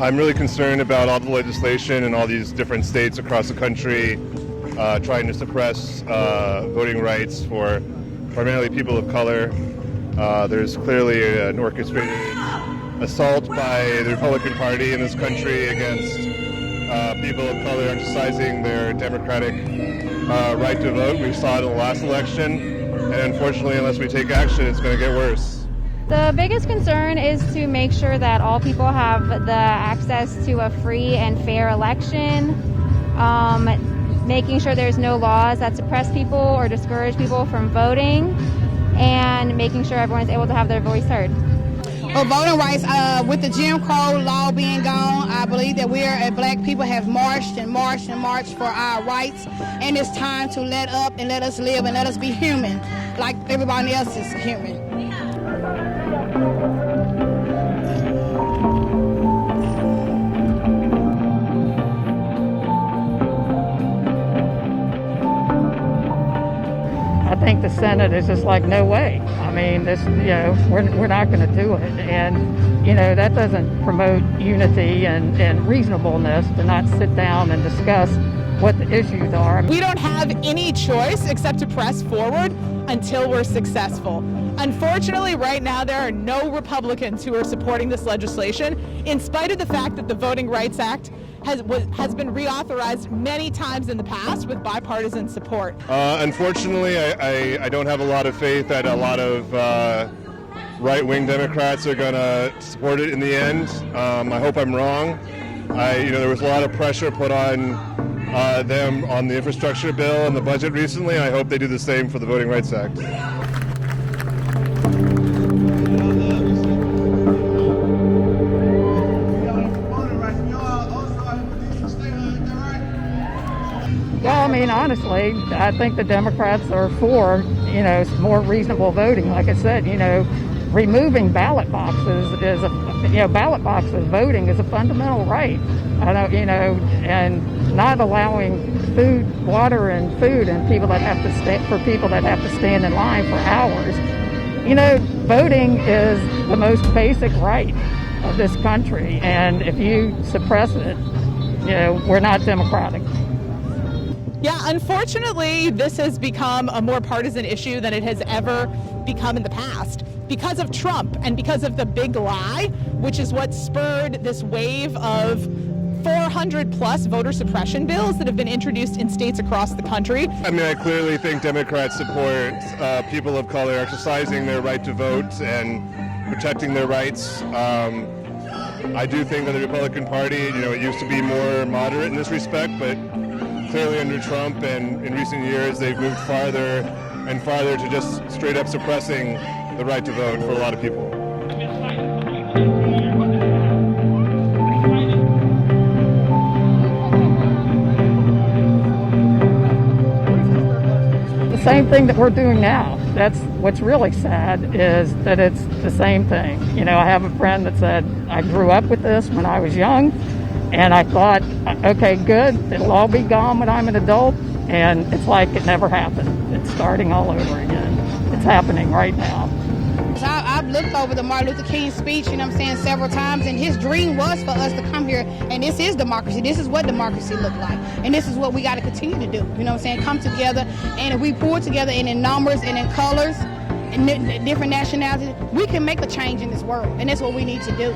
I'm really concerned about all the legislation in all these different states across the country trying to suppress voting rights for primarily people of color. There's clearly an orchestrated assault by the Republican Party in this country against people of color exercising their democratic right to vote. We saw it in the last election, and unfortunately, unless we take action, it's going to get worse. The biggest concern is to make sure that all people have the access to a free and fair election, making sure there's no laws that suppress people or discourage people from voting, and making sure everyone's able to have their voice heard. Well, voting rights, with the Jim Crow law being gone, I believe that we as black people have marched and marched and marched for our rights, and it's time to let up and let us live and let us be human like everybody else is human. I think the Senate is just like, no way. I mean, we're not going to do it. And, that doesn't promote unity and reasonableness to not sit down and discuss what the issues are. We don't have any choice except to press forward until we're successful. Unfortunately, right now, there are no Republicans who are supporting this legislation, in spite of the fact that the Voting Rights Act has been reauthorized many times in the past with bipartisan support. Unfortunately, I don't have a lot of faith that a lot of right-wing Democrats are going to support it in the end. I hope I'm wrong. There was a lot of pressure put on them on the infrastructure bill and the budget recently. I hope they do the same for the Voting Rights Act. Well, I mean, honestly, I think the Democrats are for, more reasonable voting. Like I said, removing ballot boxes ballot boxes voting is a fundamental right. And not allowing food, water, and food, and people that have to stand in line for hours. Voting is the most basic right of this country, and if you suppress it, we're not democratic. Yeah, unfortunately, this has become a more partisan issue than it has ever become in the past because of Trump and because of the big lie, which is what spurred this wave of 400 plus voter suppression bills that have been introduced in states across the country. I clearly think Democrats support people of color exercising their right to vote and protecting their rights. I do think that the Republican Party, it used to be more moderate in this respect, but clearly under Trump and in recent years, they've moved farther and farther to just straight up suppressing the right to vote for a lot of people. The same thing that we're doing now. That's what's really sad, is that it's the same thing. I have a friend that said, I grew up with this when I was young, and I thought, okay, good, it'll all be gone when I'm an adult, and it's like it never happened. It's starting all over again. It's happening right now. I've looked over the Martin Luther King speech, several times, and his dream was for us to come here, and this is democracy. This is what democracy looked like, and this is what we got to continue to do. Come together, and if we pull together and in numbers and in colors and different nationalities, we can make a change in this world, and that's what we need to do.